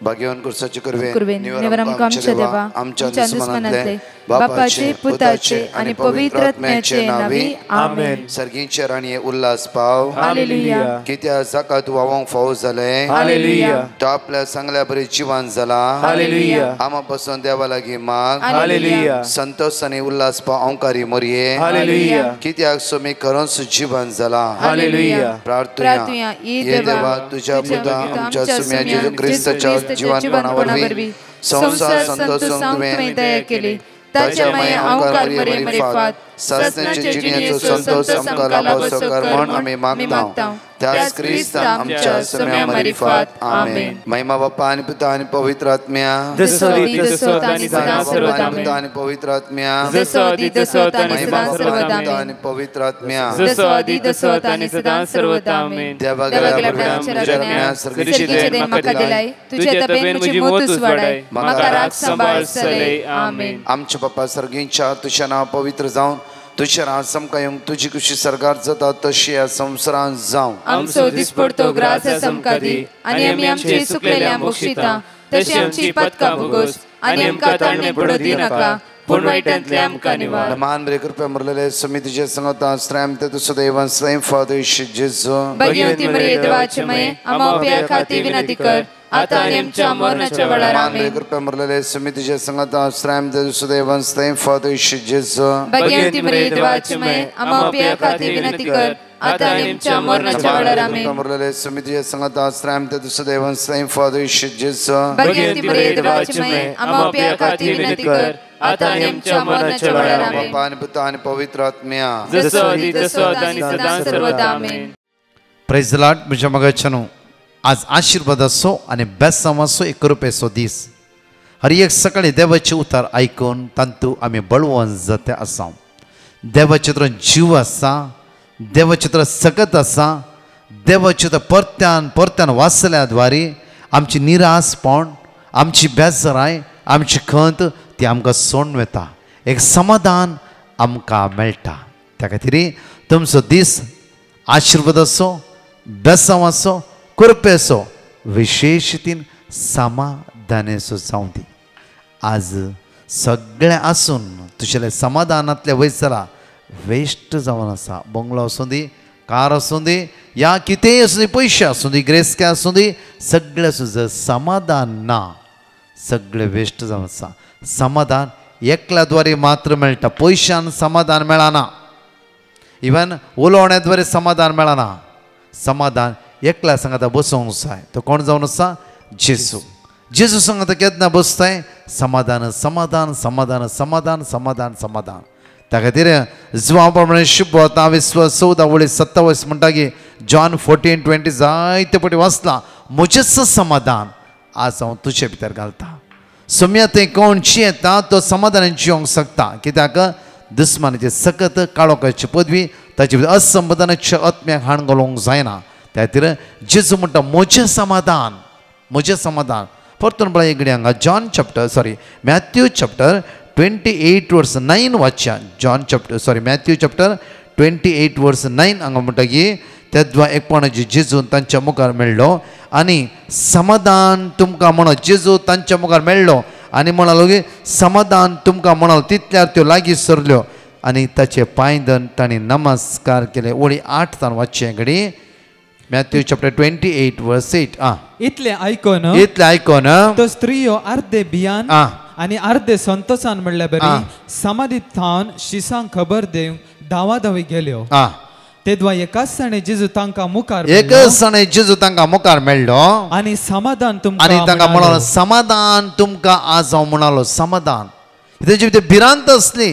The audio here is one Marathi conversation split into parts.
भाग्यवान कुर्साचे कुरवे कुरवे निवर आमच्या देवा आमच्या दुश्मनांतले बापाचे पुताचे आणि पवित्र आत्म्याचे नावी आमेन. सर्गींचे राणी उल्हास पाव हालेलुया. कित्या जाका तू वावंक फावो जाले हालेलुया. तो आपल्या चांगल्या बरी जिवान जाला हालेलुया. आमा पासून देवा लागीं माग हालेलुया. संतोष आणि उल्हास पाव अंकारी मोरये हालेलुया. कित्याक सोमी करोंस जिवान जाला हालेलुया. प्रार्थना ये देवा तुझ्या पुता आमच्या सुम्या जेजू ख्रिस्ताच्या जीवनपणावरवी संसार संतोषांक तुवें दया केली. ताच्या माया अंकार मरे मरे फात सासण्याच्या जिण्याचो संतोष आमकां लाभो कर म्हण आमी मागता. त्याच ख्रिस्त आमच्या सुम्या मरिफात आमेन. महिमा बाप्पा आणि पिता आणि पवित्र आत्म्या जसो दिसो तानी सदा सर्वदा पिता आणि पवित्र आत्म्या जसो दिसो तानी सदा सर्वदा आणि पवित्र आत्म्या जसो दिसो तानी सदा सर्वदा आमेन. देवागला प्रार्थना सर्गीचे देन म्हाका दिलाय तुझे तबेन म्हजी मोतूस वाडाय म्हाका राख सांभाळ सलय आमेन. आमच्या बाप्पा सर्गींच्या तुझे नाव पवित्र जावन तुझे राज समका येवंक तुझी खुशी सरकार जाता तशी ह्या संवसारांत जावं. आमचो दिसपडतो ग्रास समका दी आनी आमी आमची सुकलेल्या बक्षिता तशी आमची पदकां भोगोस आनी आमकां ताणणे पडू दी नाका पूण वायटांतले आमकां निवार. मान बरे कृपया मरलेले समितीचे संगता श्रम ते तुझं देवान स्वयं फादर जेजू भगवती मरिये देवाचे मये आमा उपया खाती विनंती कर आता आनी आमच्या मरणाच्या वेळार आमेन. कृपया मरलेले समितीचे संगता श्रम ते तुझं देवान स्वयं फादर जेजू भगवती मरिये देवाचे मये आमा उपया खाती विनंती कर आता आनी आमच्या मरणाच्या वेळार आमेन. मरलेले समितीचे संगता श्रम ते तुझं देवान स्वयं फादर जेजू भगवती मरिये देवाचे मये आमा उपया खाती विनंती कर आता आनी आमच्या मरणाच्या वेळार आमेन. बाप्पा आणि पिता आणि पवित्र आत्म्या जसो दिसो तानी सदा सर्वदा आमेन. Praise the Lord. म्हज्या मगाच्यानो आज आशीर्वाद असो आणि बेसांव असो एक रुपयेचो दीस. हर एक सकाळी देवाचे उतार आयकून तांतू आमी बळवून जाते आसा. देवाचे तर जीव आसा, देवाचे तर सकत आसा, देवाचे तर परत्यान परत्यान वाचल्या द्वारे आमची निरासपण आमची बेजाराय आमची खंत ती आमकां सोडून वता. एक समाधान आमकां मेळटा. त्या खातीर तुमचो दीस आशीर्वाद असो, बेसांव असो, कृपे असो, विशेषतीन समाधानेचो जावं दी. आज सगळें आसून तुझे समाधानांतले वयसला वेस्ट जावन आसा. बंगलो आसूं दी, कार आसूं दी, या कितेंय आसूं दी, पयशे आसूं दी, ग्रेस्के आसूं दी, सगळें आसूं जर समाधान ना सगळें वेस्ट जावन आसा. समाधान एकल्या द्वारे मात्र मेळटा. पयशान समाधान मेळना, इवन उलोवण्या द्वारे समाधान मेळना. समाधान एकल्या सांगाता बसोंक जाय. तो कोण जावन आसा? जेजू. जेजू सांगाता केन्ना बसताय? समाधान समाधान समाधान समाधान समाधान समाधान. त्या खातीर जुवा प्रमाणे शुभ वता 14:27 म्हणटा की जॉन 14:20 जायते फावटी वाचला. म्हजेच समाधान आज हांव तुजे भितर घालता. सोम्या तें कोणची येता तो समाधानान जिवंक शकता. कित्याक दुस्मानाची सकत काळोखाची पदवी ताचे भितर असमाधानाच्या आत्म्याक हाण घालूंक जायना. त्या खातीर जेजू म्हणटा म्हजें समाधान, म्हजें समाधान. परतून पळय एक हांगा मॅथ्यू चॅप्टर 28:9 वाचया. मॅथ्यू चॅप्टर 28:9 हांगा म्हणटा की तेद्वा एकपणाची जेजू तांच्या मुखार मेळ्ळो आनी समाधान तुमकां म्हणत जेजू तांच्या मुखार मेळ्ळो आनी म्हणालो की समाधान तुमकां म्हणालो. तितल्यार त्यो लागीं सरल्यो आनी ताचे पांय धरून तांणी नमस्कार केले. ओळी 8 वाचचे घडी. Matthew chapter 28:8. इतले आयकोन तो स्त्रियो अर्धे भियान आनी अर्धे संतोषान म्हणल्या बरी समाधीत थावन शिसांक खबर दिवंक धांवाधांवी गेल्यो. तेद्वा एकाच सणे जेजू तांकां मुखार मेळ्ळो आनी समाधान तुमकां आनी तांकां म्हणालो समाधान तुमकां आज हांव म्हणालो. समाधान तेजे भितर भिरांत आसली.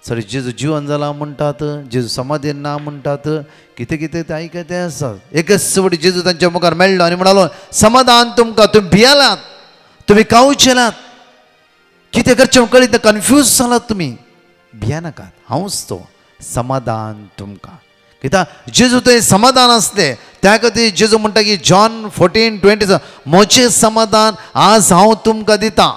सॉरी जेजू जिवन जाला म्हणटात, जेजू समाधीन ना म्हणटात, कितें कितें ते आयकते आसा. एकच फावटी जेजू तांच्या मुखार मेळ्ळो आनी म्हणालो समाधान तुमकां. तुमी भियेलात, तुमी कावचेलात, कितें करचें कळीत कन्फ्यूज जालात तुमी. भियेनाकात, हांवूच तो समाधान तुमकां. कित्याक जेजू थंय समाधान आसलें. त्या खातीर जेजू म्हणटा की जॉन 14:20 म्हजें समाधान आज हांव तुमकां दिता.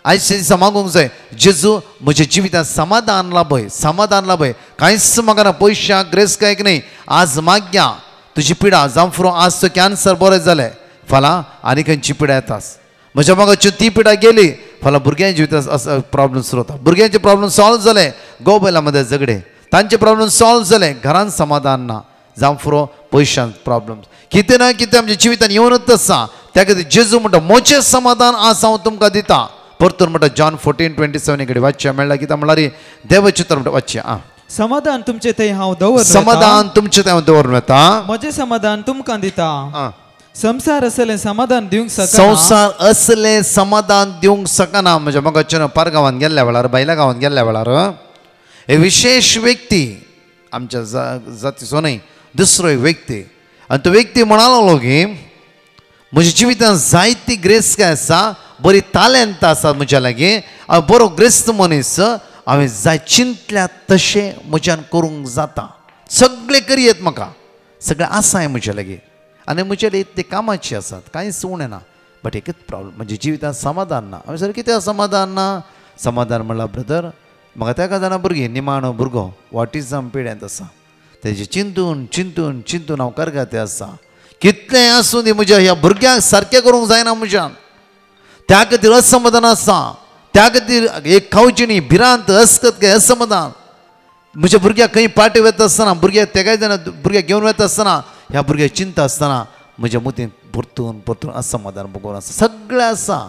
आयच्या दिसा मागूंक जाय जेजू म्हज्या जिवितांत समाधान लाभय, समाधान लाभय. कांयच म्हाका ना, पयशांक ग्रेस्कायक न्ही. आज मागया तुजी पिडा जावं फुरो आज तो कॅन्सर बरें जालें, फाल्यां आनी खंयची पिडा येताच म्हज्या मगाची ती पिडा गेली फाल्यां भुरग्यांच्या जिवितांत प्रॉब्लेम सुरू जाता भुरग्यांचे प्रॉब्लेम सॉल्व जाले गोबेला मदें झगडे तांचे प्रॉब्लेम सॉल्व जाले घरांत समाधान ना जावं फुरो पयशांत प्रॉब्लेम कितें ना कितें आमच्या जिवितांत येवनूच आसा त्या खातीर जेजू म्हणटा मोचें समाधान आज हांव तुमकां दिता परतून म्हणटा जॉन 14:27 कडेन वाचचें म्हणल्यार कितें म्हणल्यार देवाचें उतर म्हणटा वाचचें समाधान तुमचें थंय हांव दवरता समाधान तुमचें थंय हांव दवरून येता म्हजें समाधान तुमकां दिता संसार असलें समाधान दिवंक शकना संसार असलें समाधान दिवंक शकना म्हणजे मगाच्यान पार गांवांत गेल्ल्या वेळार बायल्या गांवांत गेल्ल्या वेळार हे विशेष व्यक्ती आमच्या जातीचो न्हय दुसरो व्यक्ती आनी तो व्यक्ती म्हणा लागलो की म्हज्या जिवितांत जायती ग्रेस काय आसा बरी तालेंत आसा म्हज्या लागीं हांव बरो ग्रेस्त मनीस हांवें जाय चिंतल्या तशें म्हज्यान करूंक जाता सगळे करियेत म्हाका सगळें आसाय म्हज्या लागीं आनी म्हजे इतले कामाची आसात कांयच उणें ना बट एकच प्रॉब्लम म्हणजे जिवितांत समाधान ना हांवें सर कित्याक समाधान ना समाधान म्हणल्यार ब्रदर म्हाका तेका जाणा भुरगीं निमाणो भुरगो ऑटिझम पिड्यांत आसा तेजे चिंतून चिंतून चिंतून हांव करगाते आसा कितलेंय आसूं दी म्हज्या ह्या भुरग्यांक सारकें करूंक जायना म्हज्यान त्या खातीर असमाधान आसा त्या खातीर एक खावची न्ही भिरांत अस्कत काय असमाधान म्हज्या भुरग्याक खंय पार्टी वता आसतना भुरग्याक तेगाय जाणा भुरग्याक घेवन वता आसतना ह्या भुरग्याक चिंता आसतना म्हज्या मतीन परतून परतून असमाधान भोगून आसा सगळें आसा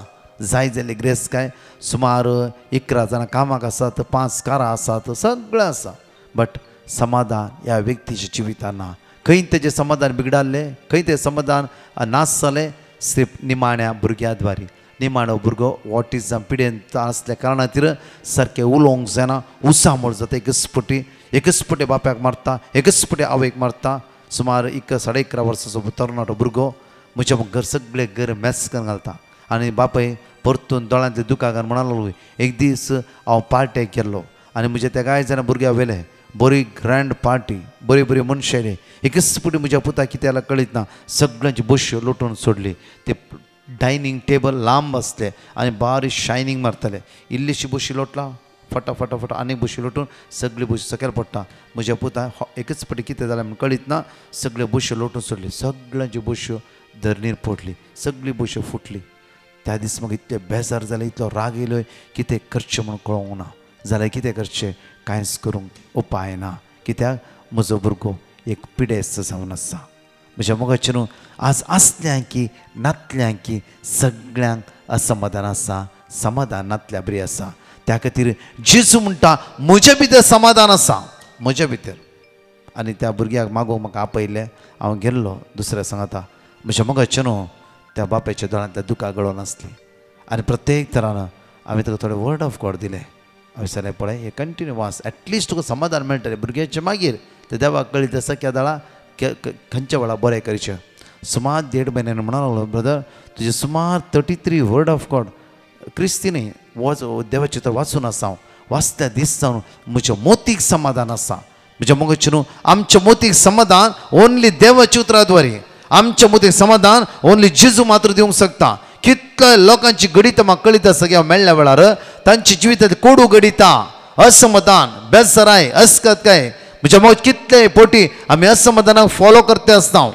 जाय जाल्यार ग्रेस काय सुमार 11 जाणां कामाक आसात 5 कारां आसात सगळें आसा बट समाधान ह्या व्यक्तीच्या जिवितांत ना खंय तेजें समाधान बिगडाल्लें खंय तें समाधान नाश जालें सिर्फ निमाण्या भुरग्या द्वारे निमाणो भुरगो ऑटिझम पिडेंत आसल्या कारणान खातीर सारकें उलोवंक जायना उसामोळ जाता एकच पटी बापायक मारता एकच पटी आवयक मारता सुमार 11-11.5 वर्साचो तरणाटो भुरगो म्हज्या घर सगळें घर मॅस करून घालता आनी बापाय परतून दोळ्यांतले दुकां घाल म्हणा लागलो एक दीस हांव पार्टेक गेल्लो आनी म्हजे त्या कांय जाणां भुरग्यां वेले बरी ग्रँड पार्टी बरी बरी मनशां येयले एकच पटी म्हज्या पुताक कितें जाल्यार कळीत ना सगळ्यांची बश्यो लोटून सोडली ते डायनींग टेबल लांब आसले आनी बारीक शायनींग मारताले इल्लीशी बशी लोटला फटाफट आनीक बशी लोटून सगळी बशी सकयल पडटा म्हज्या पुताक एकच पटी कितें जालें म्हण कळीत ना सगळ्यो बश्यो लोटून सोडली सगळ्यांच्यो बश्यो धरणीर पडली सगळी बश्यो फुटली त्या दीस म्हाका इतलें बेजार जालें इतलो राग येयलो कितें करचें म्हूण कळोंक ना जाल्यार कितें करचें कांयच करूंक उपाय ना कित्याक म्हजो भुरगो एक पिडेस्त जावन आसा म्हज्या मोगाचेर न्हू आज आसल्यां की नातल्यां की सगळ्यांक असमाधान आसा समाधान नातल्या बरी आसा त्या खातीर जेजू म्हणटा म्हज्या भितर समाधान आसा म्हज्या भितर आनी त्या भुरग्याक मागोवंक म्हाका आपयलें हांव गेल्लो दुसऱ्या सांगाता म्हज्या मोगाचें न्हू त्या बापायच्या दोळ्यांतल्या दुकां गळोन आसली आनी प्रत्येक तरान हांवें ताका थोडे वर्ड ऑफ गॉड दिले हांवें सांगलें पळय हे कंटिन्यू वाच एटलिस्ट तुका समाधान मेळटलें भुरग्याचें मागीर ते देवाक कळीत आसा की दाळा खंयच्या वेळार बरें करचें सुमार 1.5 म्हयन्यान म्हणा लागलो ब्रदर तुजे सुमार 33 वर्ड ऑफ गॉड क्रिस्तीनी देवाचें तर वाचून आसा हांव वाचत्या दीस जावन म्हज्या मोतीक समाधान आसा म्हज्या मोगाचें न्हू आमच्या मोतीक समाधान ओन्ली देवाच्या उतराद्वारे आमच्या मोतीक समाधान ओन्ली जेजू मात्र दिवंक शकता कितल्या लोकांची गणितां म्हाका कळीत आसा की हांव मेळ्ळ्या वेळार तांची जिवितांत कोडू गणितां असमाधान बेसराय अस्कत काय म्हज्या मोगात कितले पोटी आमी असमाधानाक फॉलो करते आसता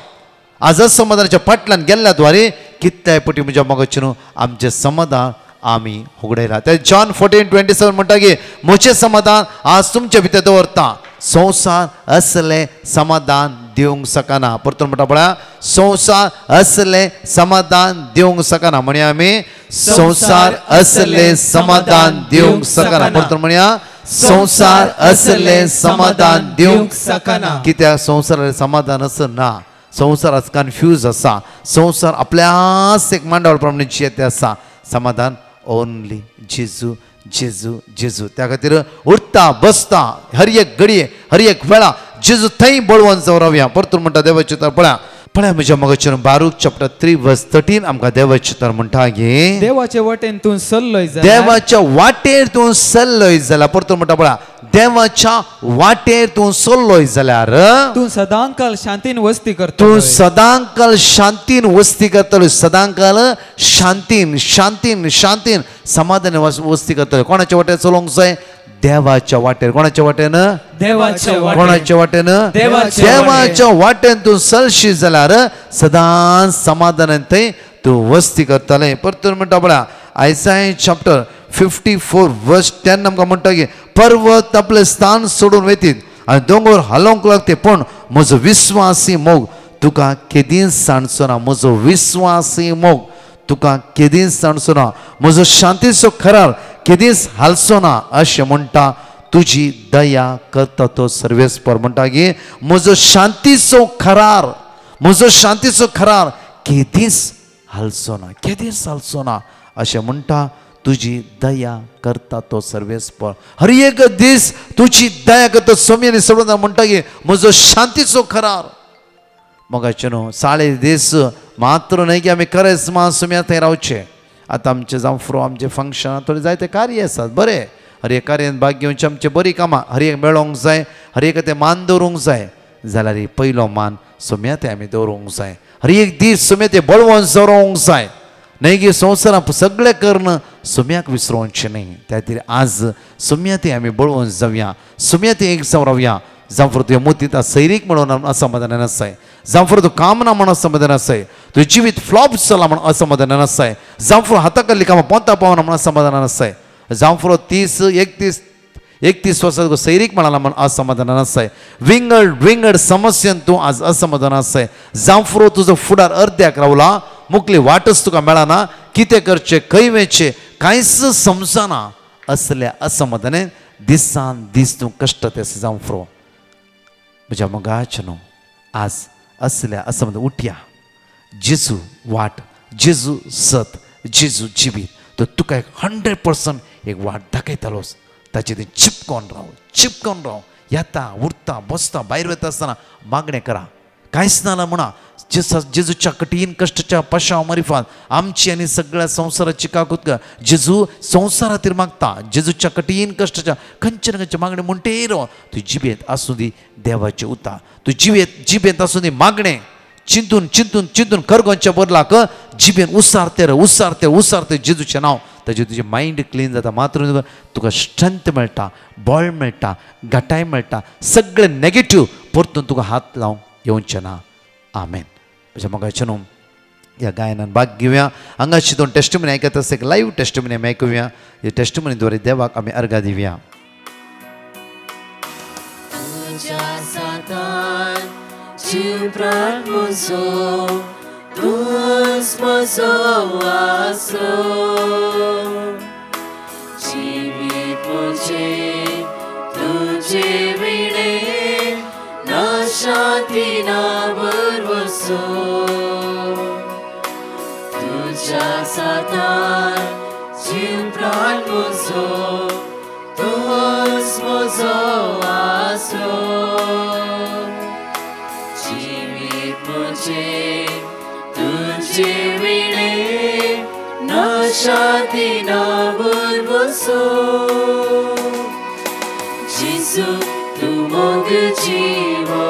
आज असमाधानाच्या फाटल्यान गेल्ल्याद्वारे कितल्याय पोटी म्हज्या मोगाचें न्हू आमचें समाधान आमी उगडयला ते जॉन 14:27 म्हणटा की म्हजें समाधान आज तुमच्या भितर दवरता संसार असलें समाधान दिवंक शकना परतून म्हणटा पळया संसार असलें समाधान दिवंक शकना म्हणया आमी संसार असलें समाधान दिवंक शकना परतून म्हणया संसार असलें समाधान दिवंक शकना कित्याक संसाराचें समाधान असना संसारात कन्फ्यूज आसा संसार आपल्याच एक मांडवळ प्रमाणे जियेते आसा समाधान ओन्ली जेजू जेजू जेजू त्या खातीर उठता बसता हर एक घडये हर एक वेळा जेजू थंय बळवंत जावन रावया परतून म्हणटा देवाचें तर पळया म्हज्या मोगाचेर बारूक चॅप्टर 3:13 आमकां देवाचें तर म्हणटा गे देवाचे वाटेन तूं चल्लोय देवाच्या वाटेर तूं चल्लोय जाल्यार परतून म्हणटा पळया देवाच्या वाटेर तूं चल्लोय जाल्यार तूं सदांकाल शांतीन वस्ती करता तूं सदांकाल शांतीन वस्ती करतलो सदांकाल शांतीन शांतीन शांतीन समाधान वस्ती करतलो कोणाच्या वाटेर चलोवंक जाय देवाच्या वाटेर कोणाच्या वाटेनं देवाच्या वाटेन कोणाच्या वाटेनं देवाच्या वाटेन तू चलशी जाल्यार सदां समाधानान थंय तू वस्ती करतले परतून म्हणटा पळय आयसाय चॅप्टर 54 वर्स 10 आमकां म्हणटा की पर्वत आपले स्थान सोडून वयतीत आनी दोंगर हालोवंक लागते पण म्हजो विस्वासी मोग तुका केदींच सांडचो ना म्हजो विस्वासी मोग तुका केदींच सांडचो ना म्हजो शांतीचो खरार केदींच हालचो ना अशें म्हणटा तुजी दया करता तो सर्वेस्पर म्हणटा की म्हजो शांतीचो खरार केदींच हालचो ना अशें म्हणटा तुजी दया करता तो सर्वेस्पर हर एक दीस तुजी दया करता सोमी आनी सोडून म्हणटा की म्हजो शांतीचो खरार मोगाचे न्हू 3.5 दीस मात्र न्हय की आमी खरेंच सोम्या थंय रावचे आतां आमचे जावं फुरो आमचे फंक्शन थोडे जायते कार्य आसात बरे हर एक कार्यान भाग घेवचे आमचे बरी कामां हर एक मेळोंक जाय हर एक ते मान दवरूंक जाय जाल्यार पयलो मान सोम्या ते आमी दवरूंक जाय हर एक दीस सोम्या ते बळवून जरोवंक जाय न्हय की संवसारांत सगळें कर्ण सोम्याक विसरोवचें न्हय त्या खातीर आज सोम्या ते आमी बळवून जावया सोम्या ते एक जावन रावया जावं फुरो तुवें मोतीत सैरीक म्हणून असमाधानान आसाय जावं फुरो तूं काम ना म्हणून असमाधान आसाय तुजें जिवीत फ्लॉप जाला म्हणून असमाधानान आसाय जावं फुरो हाता कडली कामां पोंता पावना म्हणून असमाधानान आसाय जावं फुरो 31 वर्सां सैरीक म्हणाला म्हणून असमाधानान आसाय विंगड समस्येन तूं आज असमाधान आसाय जावं फुरो तुजो फुडार अर्द्याक रावला मुखली वाटच तुका मेळना कितें करचें खंय वयचें कांयच समजना असल्या असमाधानान दिसान दीस तूं कश्ट ते जावं फुरो म्हज्या मोगाचे न्हू आज असल्या असमाधान उठया जेजू वाट जेजू सत जेजू जिवीत तो तुका 100% एक वाट दाखयतलोच ताचे ती चिपकोन राव येता उरता बसता भायर वता आसतना मागणें करा कांयच ना म्हणा जेजूच्या कठीण कश्टाच्या पशाव मरिफात आमची आनी सगळ्या संवसाराची काकूत जेजू संवसार खातीर मागता जेजूच्या कठीण कश्टाच्या खंयचे मागणे म्हणटे रो तूं जिबेंत आसूं दी देवाचें उतार तूं जिबेंत आसूं दी मागणें चिंतून करगोंच्या बदलाक जिबेन उसारते जेजूचें नांव ताजें तुजें मायंड क्लीन जाता मात्र तुका स्ट्रेंथ मेळटा बळ मेळटा घटाय मेळटा सगळें नेगेटीव परतून तुका हात लावंक येवचें ना आमेन म्हज्या मोगाचे न्हू ह्या गायनान भाग घेवया हांगाची दोन टेस्टिमनी आयकता आसता एक लायव्ह टेस्टिमनी आमी आयकुया हे टेस्टिमनी द्वारे देवाक आमी अर्घा दिवया जीव प्राण म्हजो तूंच म्हजो आसरो जिवीत म्हजें तुजे विणे ना शांती ना बरवसो तुज्या साथार जीव प्राण म्हजो तूंच म्हजो आसरो तुझे विणे ना शांती ना बरवसो जेजू तू मोग जीवो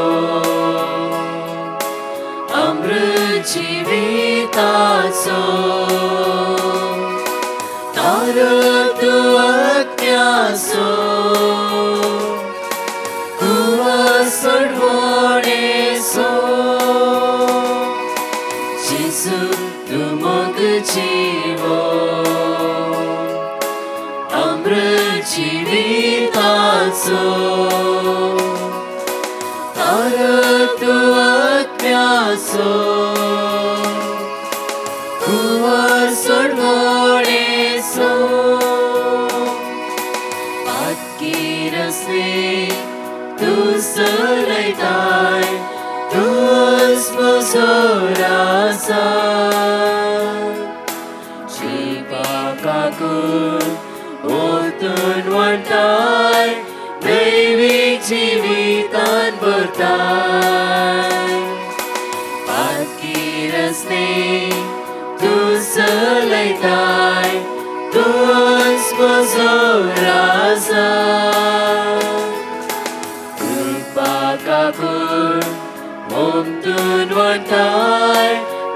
अमृत जिविताचो तारो तू अज्ञासो कुवा सोडवणेसो तू मोग जीवो अमृत जिविताचो तारो तू अज्ञासो कुवा सोडवणेसो आतकी रस्ते तू चलयताय तूंच म्हजो राजा जिवाकाकून ओतून वाडटाय दैवीक जिवितान भरताय पातकी रस्ते तूं चलयताय तूंच म्हजो राजा कृपाकाकून ओमतून वाडटाय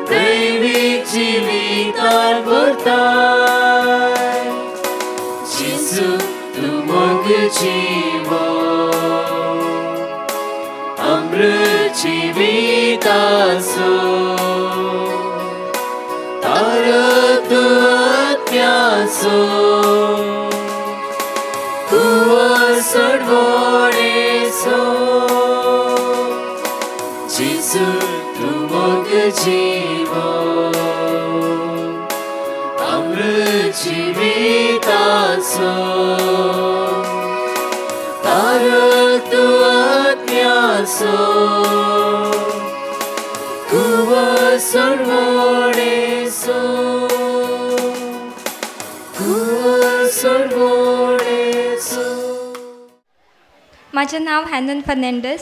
दैवीक जिवितान भरताय जेजू तू मोग जीवो अमृत जीवितासो तारतु आत्म्यासो कुवासडवोडेसो जिसु तुमग जीवो अमृत जीवितासो तारतु आत्म्यासो कुवासडवोडेसो कुवासडवोडेसो. माझे नाव हॅनन फर्नांडीस.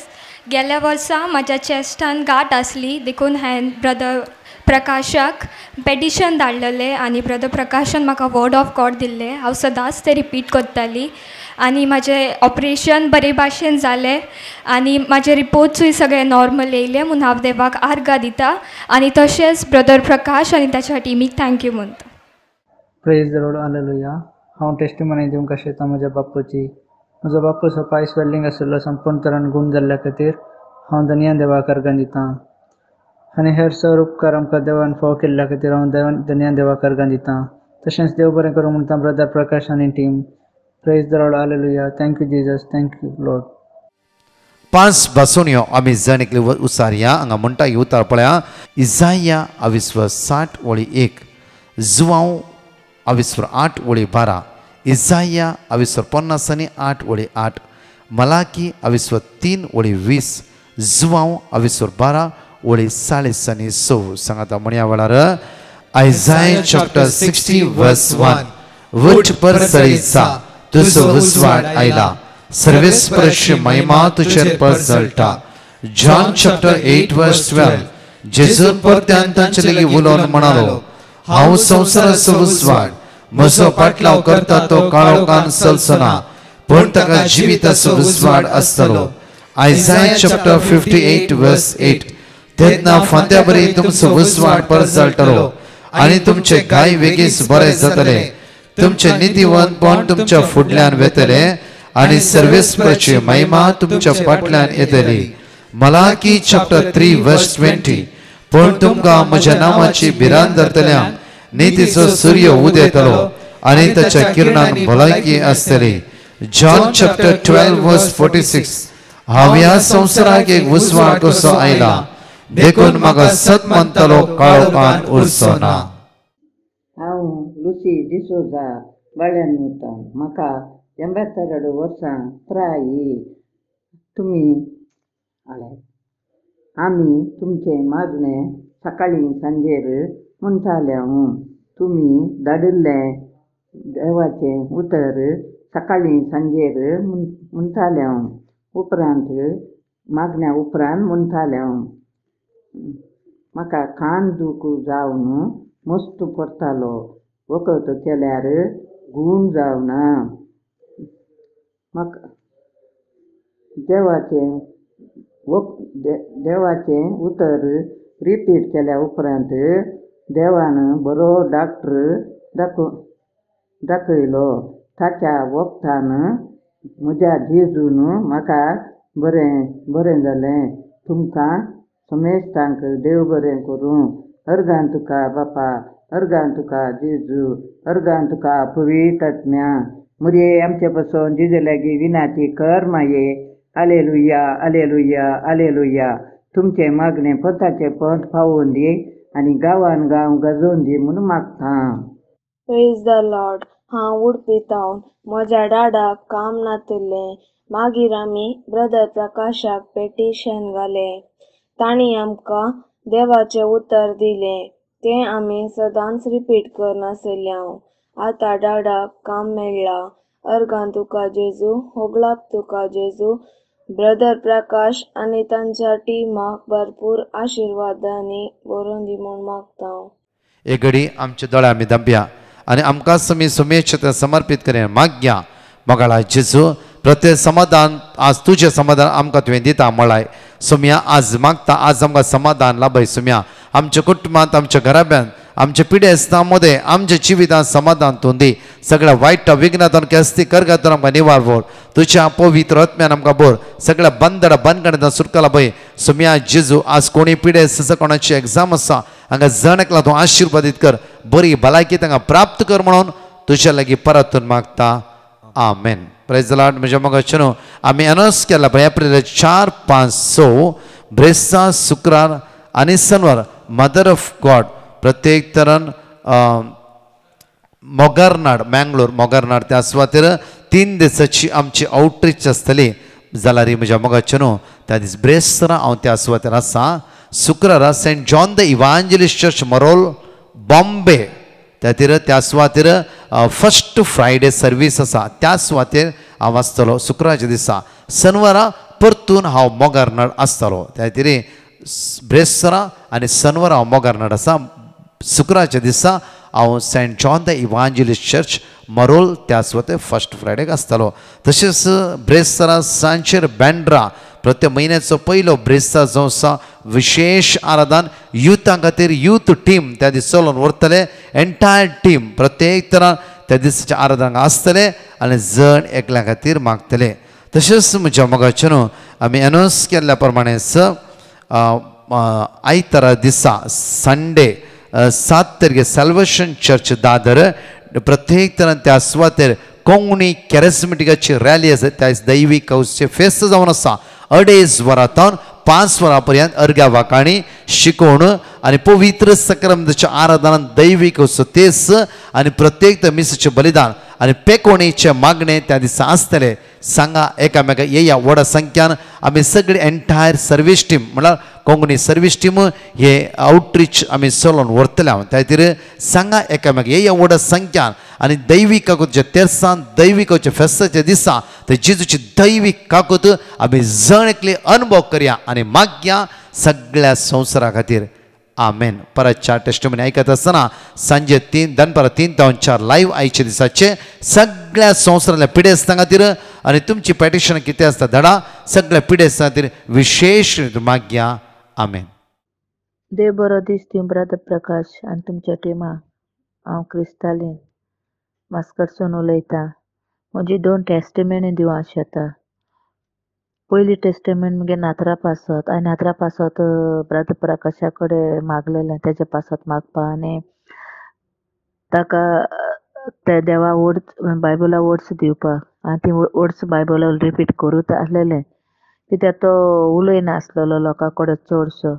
गेल्या वर्सा माझ्या चेस्टान गाठ आसली देखून हांवें ब्रदर प्रकाशाक पेटिशन धाडलेलें आनी ब्रदर प्रकाशान म्हाका वर्ड ऑफ गॉड दिल्लें. हांव सदांच तें रिपीट करताली आनी म्हाजें ऑपरेशन बरे भाशेन जालें आनी म्हाजे रिपोर्ट्सूय सगळे नॉर्मल येयले म्हणून हांव देवाक आर्गां दिता आनी तशेंच ब्रदर प्रकाश आनी ताच्या टिमीक थँक्यू म्हणटा. Praise the Lord. हालेलुया. हांव टेस्टिमनी दिवंक आशिता म्हज्या बापूची. म्हजो बापूस हो पाय स्वेलिंग आशिल्लो संपूर्ण तरान गूण जाल्ल्या खातीर हांव धन्या देवाक अर्गां दितां आनी हेर सर उपकार आमकां देवान फाव केल्ल्या खातीर हांव धन्या देवाक अर्गां दितां. तशेंच देव बरें करूं म्हणटा ब्रदर प्रकाश आनी team. Praise the Lord. Hallelujah. Thank you Jesus. Thank you Lord. 5 बासुण्यो आमी जणिकली उसारया हांगा म्हणटा उतार पळया. इजाया 60:1, जुवांव 8:12, इजाया 50:8, मलाकी 3:20, जुवांव 12:12 सांगाता म्हणया वेळार Isaiah chapter 60 verse 1. वच पर सळीचा तुजो उजवाड आयला, सर्वेस्परशी महिमा तुजेर परजळटा. John chapter 8 verse 12. जेजून परत्यान तांचे लेगीत उलोवन म्हणालो, हांव संवसाराचो उजवाड, म्हजो पाटलाव करता तो काळोखान चलचना, पूण ताका जिविताचो उजवाड आसतलो. Isaiah chapter 58 verse 8. तेन्ना फांत्या बरी तुमचो उजवाड परजळटलो आनी तुमचे गाय वेगीच बरे जातले. तुमचे नितीवंतपण तुमच्या फुडल्यान वेतले आनी सर्वेस्पराची महिमा तुमच्या फाटल्यान येतली. Malachi chapter 3 verse 20. पूण तुमकां म्हज्या नांवाची भिरांत धरतल्यांक नितीचो सूर्य उदेतलो आनी ताच्या किरणान भलायकी आसतली. John chapter 12 verse 46. हांव ह्या संवसाराक एक उजवाड कसो आयला, देखून म्हाका सत म्हणटलो काळोखान उरचो ना. हांव लुसी डिसोजा बाळ्यान उरतां. म्हाका 82 वर्सां प्रायी. आमी तुमचे मागणें सकाळीं सांजेर म्हणटाल्यांव. तुमी धाडिल्लें देवाचें उतर सकाळीं सांजेर म्हणटाल्यांव. उपरांत मागण्या उपरांत म्हणटाल्यांव. म्हाका कान दूख जावन मस्त पडटालो. वखद केल्यार गूण जावना. म्हाका देवाचें उतर रिपीट केल्या उपरांत देवान बरो डॉक्टर दाखयलो. ताच्या वखदान म्हज्या जेजून म्हाका बरें जालें. तुमकां समेस्तांक देव बरें करूं. अर्गां तुका बापा, अर्गां तुका जेजू, अर्गां तुका पवित्र आत्म्या. मुरये आमचे पासून जेजू लागीं विनाती कर माये. Hallelujah, hallelujah, hallelujah. तुमचे मागणें पंथाचे पंथ पावोवन दी आनी गांवान गांव गाजोवन दी म्हूण मागतां. Praise the Lord. हांव उडपितावन म्हज्या डाडाक काम नातिल्लें. मागीर आमी ब्रदर प्रकाशाक पेटिशन घालें. तांणी आमकां देवाचें उतर दिलें. तें आमी सदांच रिपीट करनासल्यांव. आतां डाडाक काम मेळ्ळां. अर्गां तुका जेजू, होगलाप तुका जेजू. ब्रदर प्रकाश आनी तांच्या टिमाक भरपूर आशिर्वादांनी बरोवन दी म्हूण मागतां. एक घडी आमच्या दोळ्या आमी दांबया आनी आमकां सुमेश समर्पीत करेन मागया. मोगाळा जेजू, प्रत्येक समाधान आज तुझे समाधान आमकां तुवें दिता म्हळाय. सुम्या आज मागता, आज आमकां समाधान लाभय. सुम्या आमच्या कुटुंबांत, आमच्या घराब्यांत आमच्या पिढ्यास्तामध्ये आमच्या जिवितांत समाधान तूं दी सगळ्या वाईट विघ्नातून केस्ती करगातून आमकां निवार बोर तुझ्या पवित्र आत्म्यान आमकां बोर सगळ्या बंदड बंदगणांतून सुटकाला पळय सुम्या जेजू आज कोणी पिढ्यास कोणाची एग्जाम आसा हांगा जण एकला तूं आशिर्वादीत कर बरी भलायकी तांकां प्राप्त कर म्हणून तुझ्या लागीं परतून मागता आमेन. Praise the Lord. म्हणजे मग न्हू आमी अनाउन्स केला पळय एप्रिल 4, 5, 6 ब्रेस्तार शुक्रार आनी शनिवार मदर ऑफ गॉड प्रत्येक तरान मोगारनाड मँगलोर मोगारनाड त्या सुवातेर 3 दिसाची आमची आउटरीच आसतली जाल्यार म्हज्या मोगाचें न्हू त्या दीस ब्रेस्तार हांव त्या सुवातेर आसा. शुक्रारा saint John the evangelist church Marol Bombay त्या सुवातेर फर्स्ट फ्रायडे सर्वीस आसा त्या सुवातेर हांव आसतलो शुक्राच्या दिसा. शनिवारा परतून हांव मोगारनाड आसतलो त्या खातीर ब्रेस्तारा आनी शनिवार हांव मोगारनाड आसा. शुक्राच्या दिसा हांव saint John the evangelist church Marol त्या सुवातेर फर्स्ट फ्रायडेक आसतलो. तशेंच ब्रेस्तारा सांजेर बँड्रा प्रत्येक म्हयन्याचो पयलो ब्रेस्तार जो आसा विशेष आराधन युथां खातीर यूथ टीम त्या दीस चलोवन व्हरतले एंटायर टीम प्रत्येक तरान त्या दिसाच्या आराधनाक आसतले आनी जण एकल्या खातीर मागतले. तशेंच म्हज्या मोगाचें न्हू आमी अनाउन्स केल्ल्या प्रमाणेच आयतारा दिसा संडे 7 तारखेर सॅल्वेशन चर्च दादर प्रत्येक तरान त्या सुवातेर कोंकणी कॅरिस्मेटिकाची रॅली आसा त्या दैवीक कौशचे फेस्त जावन आसा 2.5 वरांतून 5 वरां पर्यंत अर्घ्या वाकाणी शिकोवण आनी पवित्र सक्रामेंताच्या आराधनान दैवीक तेस आनी प्रत्येक मिसाचें बलिदान आनी पेकोणेचे मागणे त्या दिसा आसतले. सांगा एकामेका येया व्हड संख्यान आमी सगळी एंटायर सर्वीस टीम म्हळ्यार कोंकणी सर्वीस टीम हे आउटरीच आमी चलोवन व्हरतले हांव त्या खातीर सांगा एकामेका येया व्हड संख्यान आनी दैवीक काकूतच्या तेर्सान दैवीकाच्या फेस्ताच्या दिसा ते जेजूची दैवीक काकूत आमी जण एकली अनुभव करया आनी मागया सगळ्या संवसारा खातीर आमेन. परत 4 टेस्टिमनी आयकत आसतना सांजे 3 दनपारां 3 ते 4 लायव्ह आयचे दिसाचे सगळ्या संवसारांतल्या पिडेस्तां खातीर आनी तुमची पेटिशन कितें आसता धाडा सगळ्या पिडेस्तां खातीर विशेष मागया आमेन. देव बरो दीस दिवं ब्रदर प्रकाश आनी तुमच्या टिमा. हांव क्रिस्तालीन मास्कटसून उलयतां. म्हजी 2 टेस्टिमनी दिवं आशेता. पयली टेस्टिमेंट मुगे नात्रा पासत हांवें नात्रा पासत ब्रदर प्रकाशा कडेन मागलेलें तेजे पासत मागपा आनी ताका ते देवा वर्ड्स बायबला वर्ड्स दिवपाक आनी ती वर्ड्स बायबला रिपीट करूत आसलेलें कित्याक तो उलयनासलेलो लोकां कडेन चडसो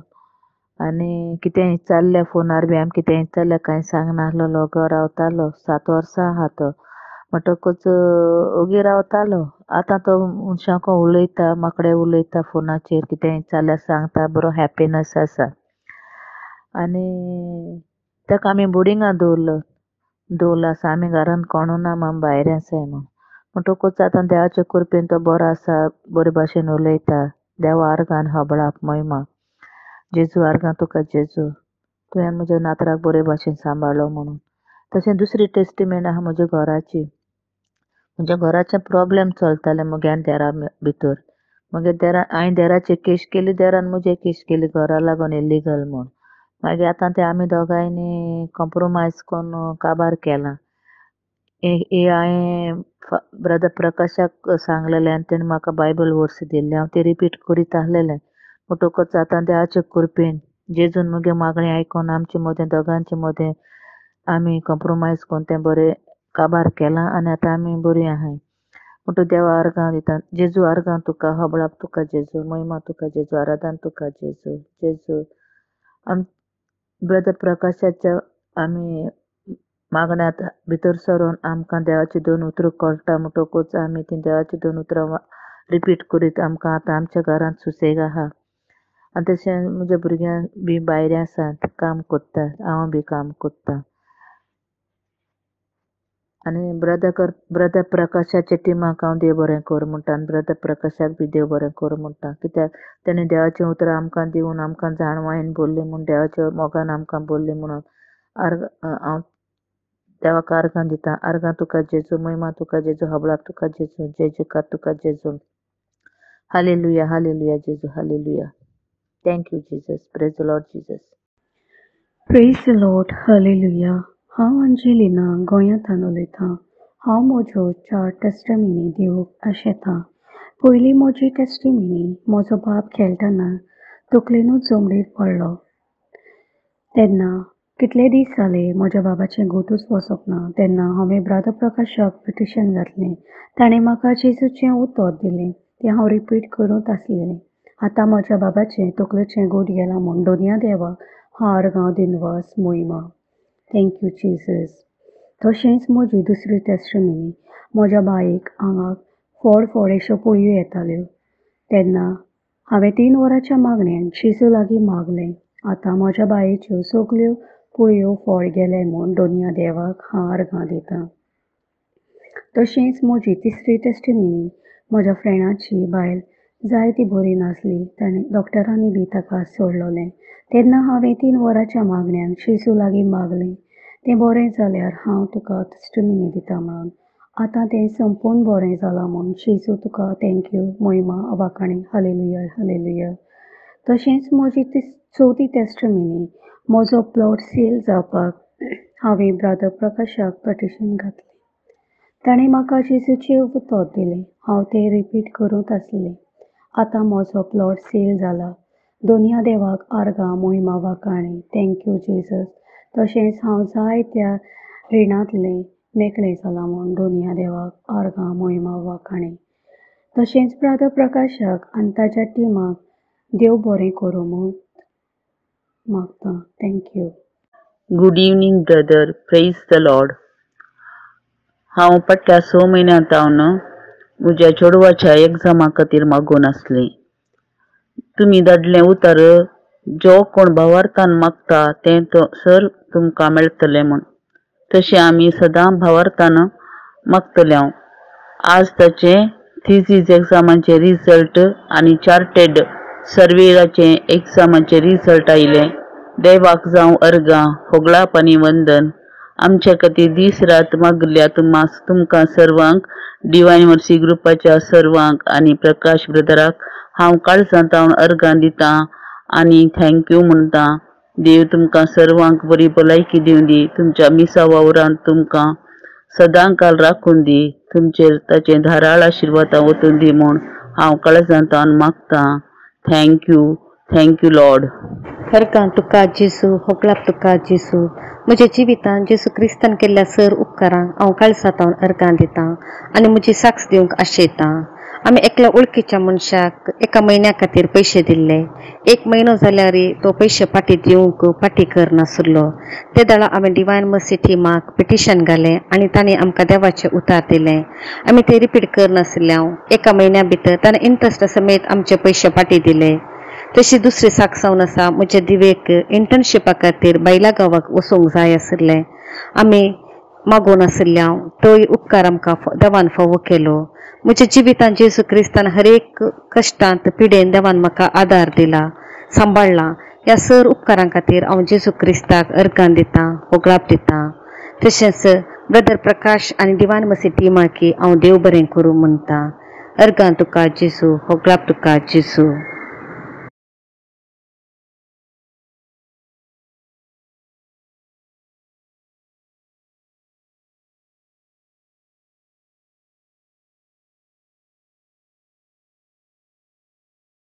आनी कितें विचारलें फोनार बी आमी कितें विचारलें कांय सांगनासलेलो घरा रावतालो 7 वर्सां आहा तो म्हणटकूच ओगी रावतालो. आतां तो मनशाको उलयता माकडें उलयता फोनाचेर कितें विचारल्यार सांगता बरो हॅपिनस आसा आनी ताका आमी बोर्डिंगां दवरला आसा आमी घरान कोणू ना आमी भायर आसाय म्हणटकूच आतां देवाचे कृपेन तो बरो आसा बरे भाशेन उलयता. देवा आर्गान हबळाप महिमा जेजू आर्गां तुका जेजू तुवें म्हज्या नातराक बरे भाशेन सांबाळ्ळो म्हणून. तशें दुसरी टेस्टिमेंट आहा म्हज्या घराची. म्हज्या घराचें प्रॉब्लेम चलतालें म्हज्यान देरा भितर म्हगे देरा हांवें देराची केस केली देरान म्हजी केस केली घरा लागून इलिगल म्हूण. मागीर आतां ते आमी दोगांयनी कॉम्प्रोमायज करून काबार केलां. हांवें ब्रदर प्रकाशाक सांगलेलें आनी तेणें म्हाका बायबल वर्ड्स दिल्ले हांव ते रिपीट करीत आहलेलें. म्हणटकूच आतां देवाचे कृपेन जेजून म्हगे मागणी आयकून आमचे मदें दोगांचे मदें आमी कॉम्प्रोमायज करून तें बरें काबार केलां आनी आतां आमी बरीं आहाय. म्हणटूच देवा आर्गां दिता जेजू आर्गां तुका हबळाप तुका जेजू महिमा तुका जेजू आराधन तुका जेजू जेजू. ब्रदर प्रकाशाच्या आमी मागण्यांत भितर सरून आमकां देवाची 2 उतरां कळटा म्हणटकूच आमी ती देवाची 2 उतरां रिपीट करीत आमकां आतां आमच्या घरांत सुसेग आहा. आनी तशें म्हज्या भुरग्यां बी भायर आसात काम कोत्तात हांव बी काम कोत्तां आनी ब्रदर प्रकाशाच्या टिमाक हांव देव बरें कर म्हणटा आनी ब्रदर प्रकाशाक बी देव बरें कर म्हणटा कित्याक तेणें देवाचें उतरां आमकां दिवन आमकां जाणवायेन बोल्ली म्हूण देवाच्या मोगान आमकां बोल्ली म्हणून हांव देवाक आर्गां दितां. आर्गां तुका जेजू महिमा तुका जेजू हबळाप तुका जेजू जेजूकार तुका जेजू हालेलुया हालेलुया जेजू hallelujah. Thank you Jesus. Praise the Lord Jesus. Praise the Lord, hallelujah. हांव अंजेलिना गोंयांतल्यान उलयतां. हांव म्हज्यो 4 टेस्टिमनी दिवंक आशेतां. पयली म्हजी टेस्टिमनी, म्हजो बाब खेळटना तकलेनूच जमनीर पडलो. तेन्ना कितले दीस जाले म्हज्या बाबाचें गोटूच वचोंक ना. तेन्ना हांवें ब्रदर प्रकाशाक पिटिशन घातलें. ताणें म्हाका जेजूचें उतर दिलें. तें हांव रिपीट करूंत आसलेलें. आतां म्हज्या बाबाचें तकलेचें गोट गेलां म्हूण दोनया देवाक हांव आर्गां दिनवास मोहिमा. Thank you Jesus. तशेंच म्हजी दुसरी टेस्टिमनी, म्हज्या बायेक आंगाक फोड अश्यो पोळयो येताल्यो. तेन्ना हांवें 3 वरांच्या मागण्यान जेजू लागीं मागलें. आतां म्हज्या बायेच्यो सगल्यो पोळयो फोड गेले म्हूण दोनया देवाक हांव आर्गां दितां. तशेंच म्हजी तिसरी टेस्टिमनी, म्हज्या फ्रेंडाची बायल जायती बरी नासली. ताणें डॉक्टरांनी बी ताका सोडलोलें. तेन्ना हांवें 3 वरांच्या मागण्यान जेजू लागीं मागलें. तें बरें जाल्यार हांव तुका टेस्टिमनी दितां म्हणून. आतां तें संपूर्ण बरें जालां म्हूण जेजू तुका थँक्यू, मोहिमा, वाखाणी. Hallelujah, hallelujah. तशेंच म्हजी चवथी टेस्टिमनी, म्हजो प्लॉट सेल जावपाक हांवें ब्रदर प्रकाशाक पिटिशन घातलें. ताणें म्हाका जेजूचें उतर दिलें. हांव तें रिपीट करूंत आसलें. आतां म्हजो प्लॉट सेल जाला. दोनया देवाक आर्गां, मोहिमा, वाखाणी. Thank you Jesus. तशेंच हांव जायत्या रिणांतलें मेकळें जालां म्हूण दोनया देवाक आर्गां, मोहिमा, वाखाणी. तशेंच ब्रदर प्रकाशाक आनी ताच्या टिमाक देव बरें करूं म्हूण मागतां. Thank you. Good evening brother. Praise the Lord. हांव फाटल्या 6 म्हयन्यांतावन म्हज्या चेडवाच्या एग्जामा खातीर मागून आसलें. तुमी धाडलें उतर, जो कोण भावार्थान मागता तें सर तुमकां मेळटलें म्हूण. तशें आमी सदां भावार्थान मागतले. आज ताचे थिसीस एग्जामाचे रिजल्ट आनी चार्टेड सर्वेराचे एग्जामाचे रिजल्ट आयले. देवाक जावं अर्गां, फोगळाप आनी वंदन. आमचे खातीर दीस रात मागल्या तुमकां सर्वांक, डिवायन मर्सी ग्रुपाच्या सर्वांक आनी प्रकाश ब्रदराक हांव काळजांतावन अर्गां दितां आनी थँक्यू म्हणटां. देव तुमकां सर्वांक बरी भलायकी दिवं दी. तुमच्या मिसा वावरांत तुमकां सदां काल राखून दी. तुमचेर ताचें धाराळ आशिर्वादां वतून दी म्हूण हांव काळजांतावन मागतां. Thank you, thank you lord. अर्गां तुका जेजू, होगळाप तुका जेजू. म्हज्या जिवितांत जेजू क्रिस्तान केल्ल्या सर उपकारांक हांव काळजांतावन अर्गां दितां आनी म्हजी साक्ष दिवंक आशेतां. आमी एकल्या वळखीच्या मनशाक 1 म्हयन्या खातीर पयशे दिल्ले. 1 म्हयनो जाल्यारय तो पयशे फाटीं दिवंक फाटीं करनासलो. ते दाळा हांवें डिवायन मर्सी टिमाक पिटिशन घालें आनी तांणी आमकां देवाचें उतर दिलें. आमी ते रिपीट करनासल्यां 1 म्हयन्या भितर ताणें इंट्रस्टा समेत आमचे पयशे फाटीं दिले. तशी दुसरी साक्षावन आसा, म्हज्या दिवेक इंटर्नशिपा खातीर बायला गांवाक वचूंक जाय आसलें. आमी मागून आसल्यां तोय उपकार आमकां देवान फावो केलो. म्हज्या जिवितांत जेजू क्रिस्तान हर एक कश्टांत पिडेन देवान म्हाका आदार दिला, सांबाळ्ळां. ह्या सर उपकारां खातीर हांव जेजू क्रिस्ताक अर्गां दितां, होगळाप दितां. तशेंच ब्रदर प्रकाश आनी डिवायन मर्सी टिमाकी हांव देव बरें करूं म्हणटां. अर्गां तुका जेजू, होगळाप तुका जेजू.